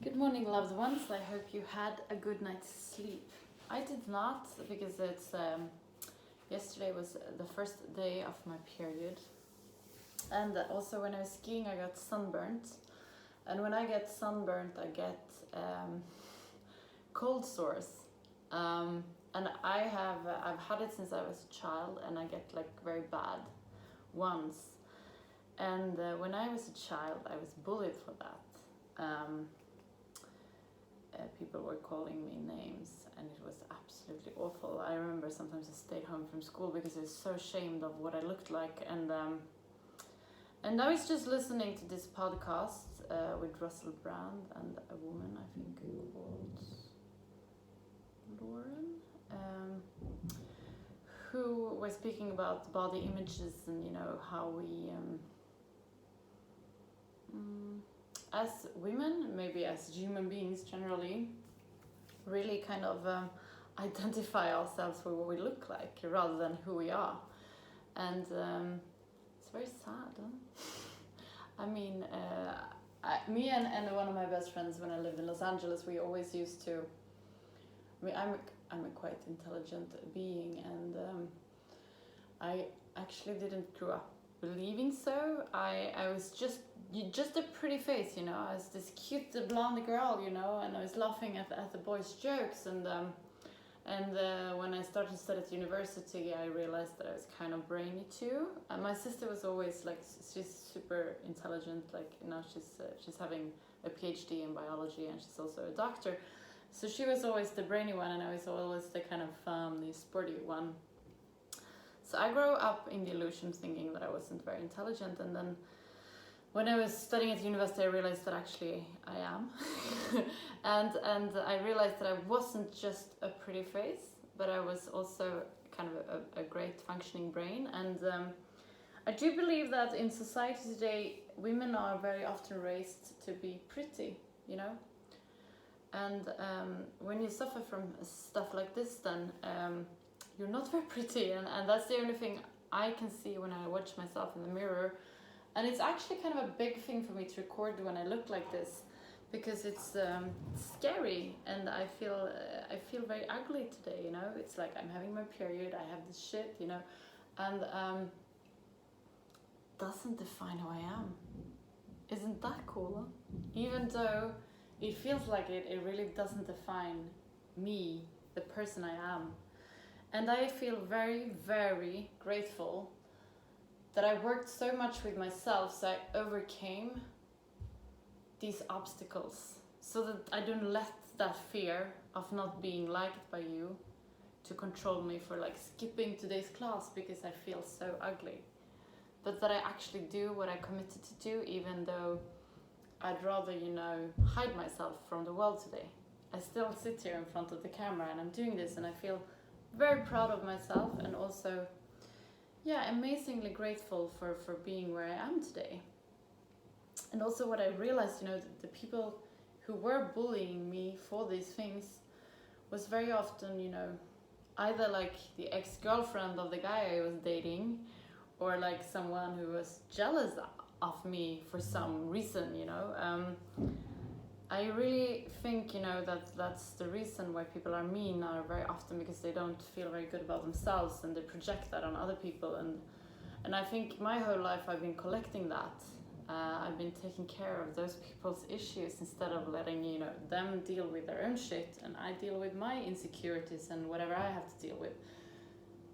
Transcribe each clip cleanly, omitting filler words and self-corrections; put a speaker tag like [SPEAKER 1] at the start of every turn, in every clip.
[SPEAKER 1] Good morning, loved ones. I hope you had a good night's sleep. I did not because it's yesterday was the first day of my period, and also when I was skiing, I got sunburnt. And when I get sunburnt, I get cold sores. And I've had it since I was a child, and I get like very bad ones. And when I was a child, I was bullied for that. People were calling me names, and it was absolutely awful. I remember sometimes I stayed home from school because I was so ashamed of what I looked like. And I was just listening to this podcast with Russell Brand and a woman, I think called Lauren, who were speaking about body images and how we as women, maybe as human beings generally, really kind of identify ourselves with what we look like rather than who we are. And it's very sad, huh? I mean, me and one of my best friends when I lived in Los Angeles, we always used to, I mean, I'm a quite intelligent being, and I actually didn't grow up believing so. I was just a pretty face, I was this cute blonde girl, and I was laughing at the boys' jokes, and when I started to study at university, I realized that I was kind of brainy too. And my sister was always like, she's super intelligent, like now she's having a PhD in biology, and she's also a doctor, so she was always the brainy one, and I was always the kind of the sporty one. So I grew up in the illusion thinking that I wasn't very intelligent, and then when I was studying at university, I realized that actually I am. and I realized that I wasn't just a pretty face, but I was also kind of a great functioning brain. And I do believe that in society today, women are very often raised to be pretty, And when you suffer from stuff like this, then you're not very pretty, and that's the only thing I can see when I watch myself in the mirror. And it's actually kind of a big thing for me to record when I look like this, because it's scary, and I feel very ugly today, It's like I'm having my period, I have this shit, and doesn't define who I am. Isn't that cool? Even though it feels like it really doesn't define me, the person I am. And I feel very, very grateful that I worked so much with myself, so I overcame these obstacles, so that I don't let that fear of not being liked by you to control me for like skipping today's class because I feel so ugly. But that I actually do what I committed to do, even though I'd rather, hide myself from the world today. I still sit here in front of the camera and I'm doing this, and I feel very proud of myself, and also amazingly grateful for being where I am today. And also what I realized, the people who were bullying me for these things was very often, either like the ex-girlfriend of the guy I was dating, or like someone who was jealous of me for some reason, I really think, that's the reason why people are mean are very often because they don't feel very good about themselves, and they project that on other people. And I think my whole life I've been collecting that. I've been taking care of those people's issues instead of letting, them deal with their own shit, and I deal with my insecurities and whatever I have to deal with.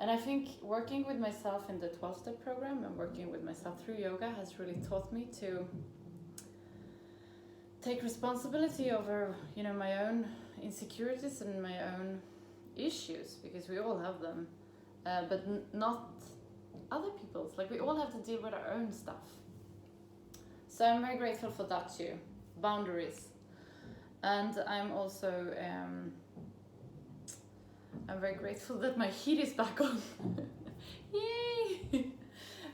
[SPEAKER 1] And I think working with myself in the 12-step program and working with myself through yoga has really taught me to take responsibility over, my own insecurities and my own issues, because we all have them, but not other people's. Like, we all have to deal with our own stuff. So I'm very grateful for that too, boundaries. And I'm also, I'm very grateful that my heat is back on. Yay!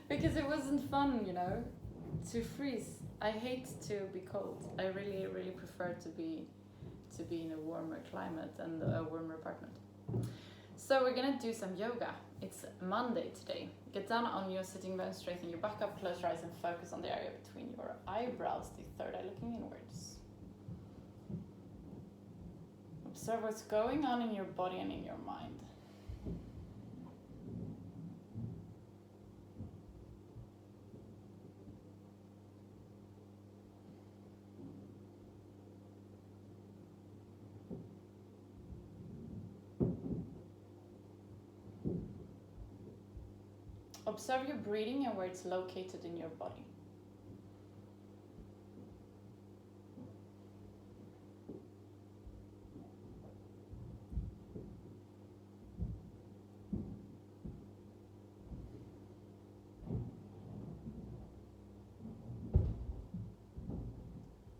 [SPEAKER 1] Because it wasn't fun, to freeze. I hate to be cold. I really, really prefer to be in a warmer climate and a warmer apartment. So we're gonna do some yoga. It's Monday today. Get down on your sitting bones, straighten your back up, close your eyes and focus on the area between your eyebrows, the third eye looking inwards. Observe what's going on in your body and in your mind. Observe your breathing and where it's located in your body.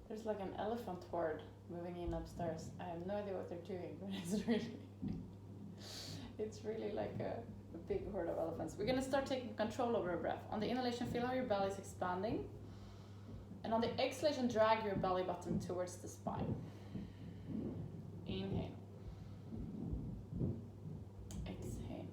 [SPEAKER 1] There's like an elephant horde moving in upstairs. I have no idea what they're doing, but it's really like a big horde of elephants. We're gonna start taking control over our breath. On the inhalation, feel how your belly is expanding. And on the exhalation, drag your belly button towards the spine. Inhale. Exhale.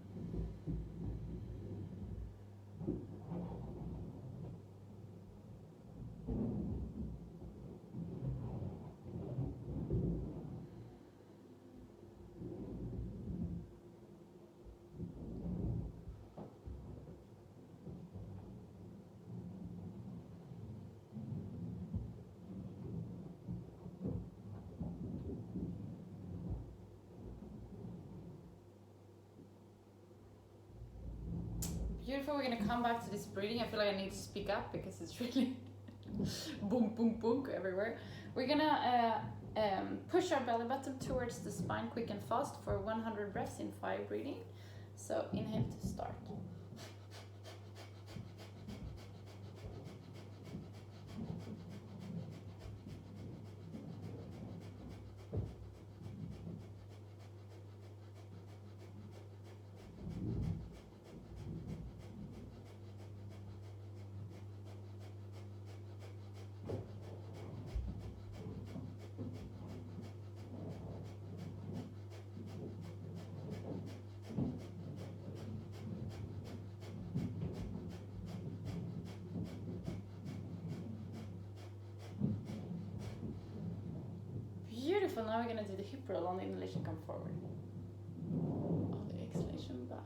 [SPEAKER 1] Beautiful. We're gonna come back to this breathing. I feel like I need to speak up because it's really boom, boom, boom everywhere. We're gonna push our belly button towards the spine quick and fast for 100 breaths in 5 breathing. So inhale to start. Beautiful. Now we're gonna do the hip roll. On the inhalation, come forward. On the exhalation, back.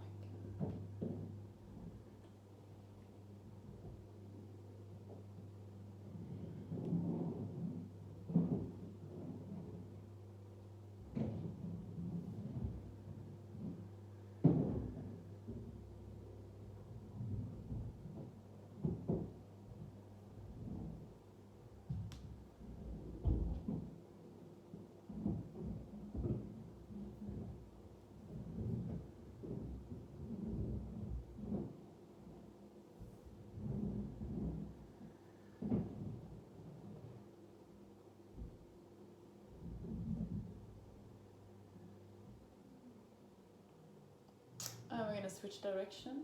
[SPEAKER 1] And we're gonna switch direction.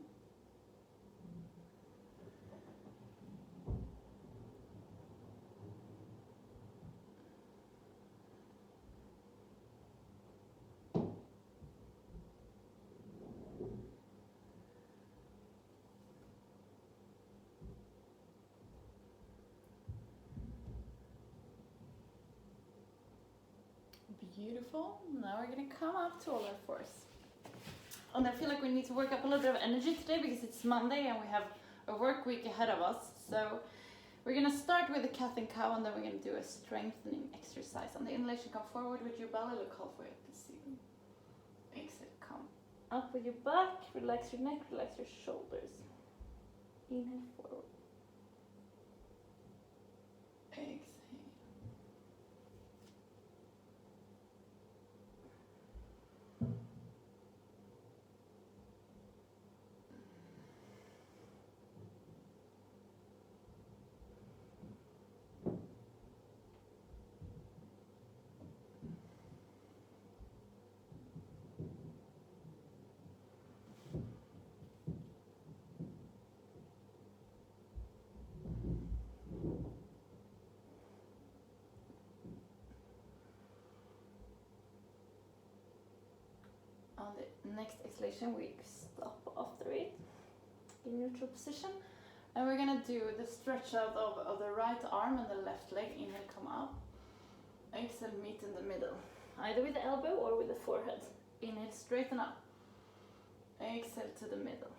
[SPEAKER 1] Beautiful. Now we're gonna come up to all our fours. And I feel like we need to work up a little bit of energy today because it's Monday and we have a work week ahead of us. So we're gonna start with the cat and cow and then we're gonna do a strengthening exercise. On the inhalation, come forward with your belly, look halfway up the ceiling. Exhale, come up with your back, relax your neck, relax your shoulders. Inhale forward. Exhale. On the next exhalation, we stop after it in neutral position. And we're gonna do the stretch out of the right arm and the left leg. Inhale, come up. Exhale, meet in the middle. either with the elbow or with the forehead. Inhale, straighten up. Exhale to the middle.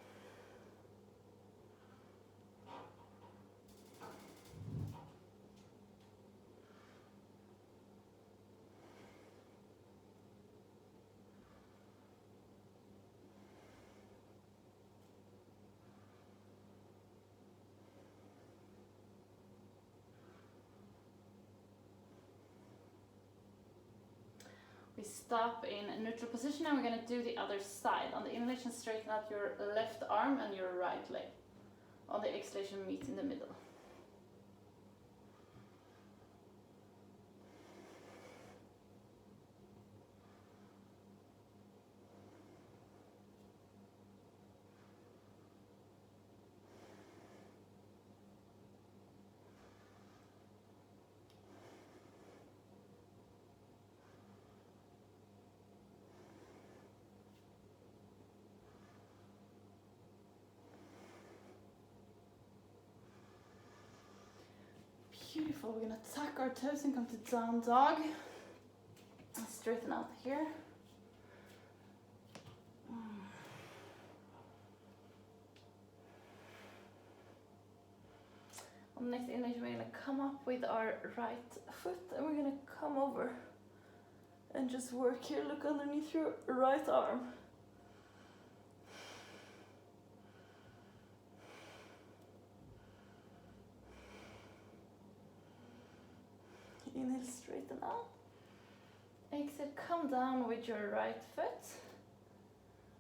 [SPEAKER 1] We stop in a neutral position and we're going to do the other side. On the inhalation, straighten out your left arm and your right leg. On the exhalation, meet in the middle. Beautiful. We're gonna tuck our toes and come to down dog. Straighten out here. On the next inhalation, we're gonna come up with our right foot and we're gonna come over and just work here. Look underneath your right arm. Inhale, straighten out. Exhale, come down with your right foot.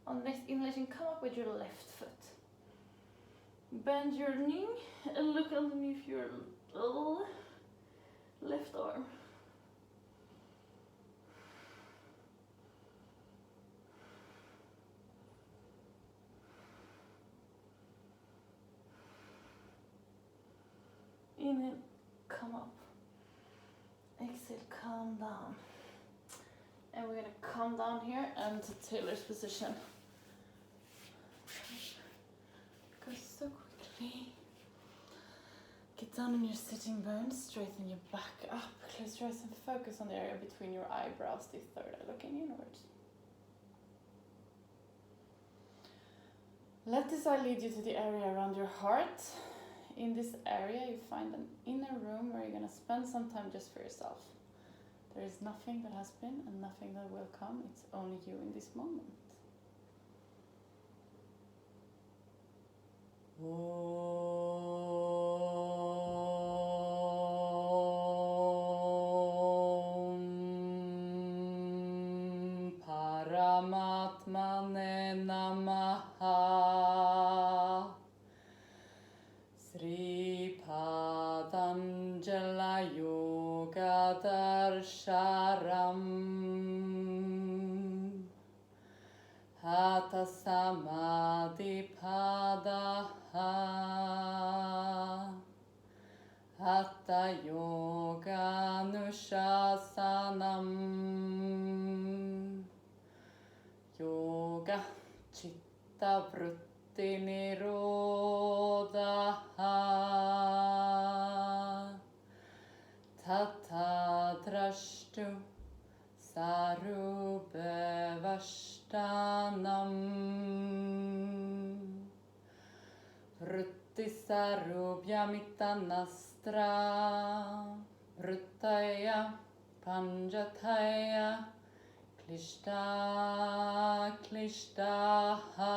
[SPEAKER 1] On the next inhalation, come up with your left foot. Bend your knee and look underneath your left arm. Inhale, come up. Exhale, calm down. And we're gonna come down here and to Taylor's position. Go so quickly. Get down on your sitting bones, straighten your back up, close your eyes and focus on the area between your eyebrows, the third eye, looking inwards. Let this eye lead you to the area around your heart. In this area, you find an inner room where you're going to spend some time just for yourself. There is nothing that has been and nothing that will come. It's only you in this moment. Om Paramatmane Namaha. Sri Padanjala Yoga Darsharam Hatha Samadhi Padaha Hatha Yoga Nushasanam Yoga Chitta Vritti Nirodha Tata Drashtu Sarubevashtanam Vritti Sarubhyamitanastra Vrittaya Panjataya Klishta Klishtaha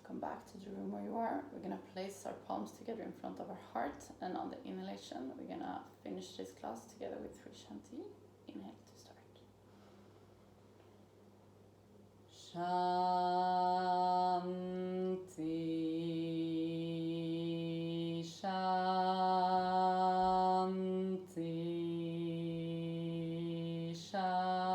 [SPEAKER 1] Come back to the room where you are. We're going to place our palms together in front of our heart, and on the inhalation we're going to finish this class together with 3 chanting. Inhale to start. Shanti, Shanti, Shanti.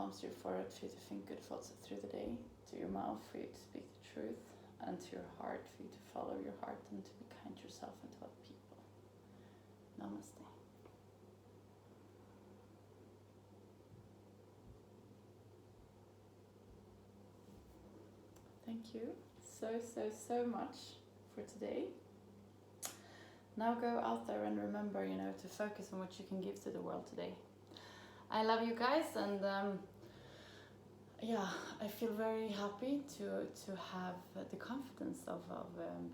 [SPEAKER 1] palms to your forehead for you to think good thoughts through the day, to your mouth for you to speak the truth, and to your heart for you to follow your heart and to be kind to yourself and to other people. Namaste. Thank you so much for today. Now go out there and remember, to focus on what you can give to the world today. I love you guys, and I feel very happy to have the confidence of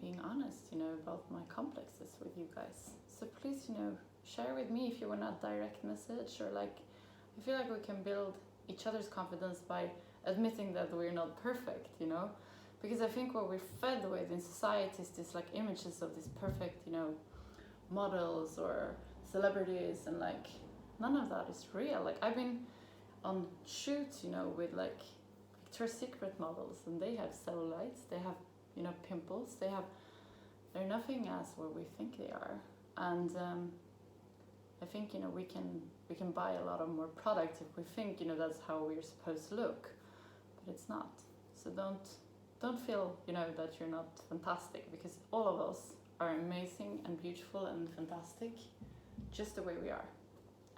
[SPEAKER 1] being honest, about my complexes with you guys. So please, share with me if you want a direct message, or I feel like we can build each other's confidence by admitting that we're not perfect, because I think what we're fed with in society is this images of this perfect, models or celebrities, and none of that is real. I've been on shoots, with Victoria's Secret models, and they have cellulites, they have pimples, they're nothing as what we think they are. And I think we can buy a lot of more products if we think that's how we're supposed to look, but it's not. So don't feel that you're not fantastic, because all of us are amazing and beautiful and fantastic just the way we are.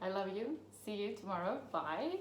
[SPEAKER 1] I love you. See you tomorrow. Bye.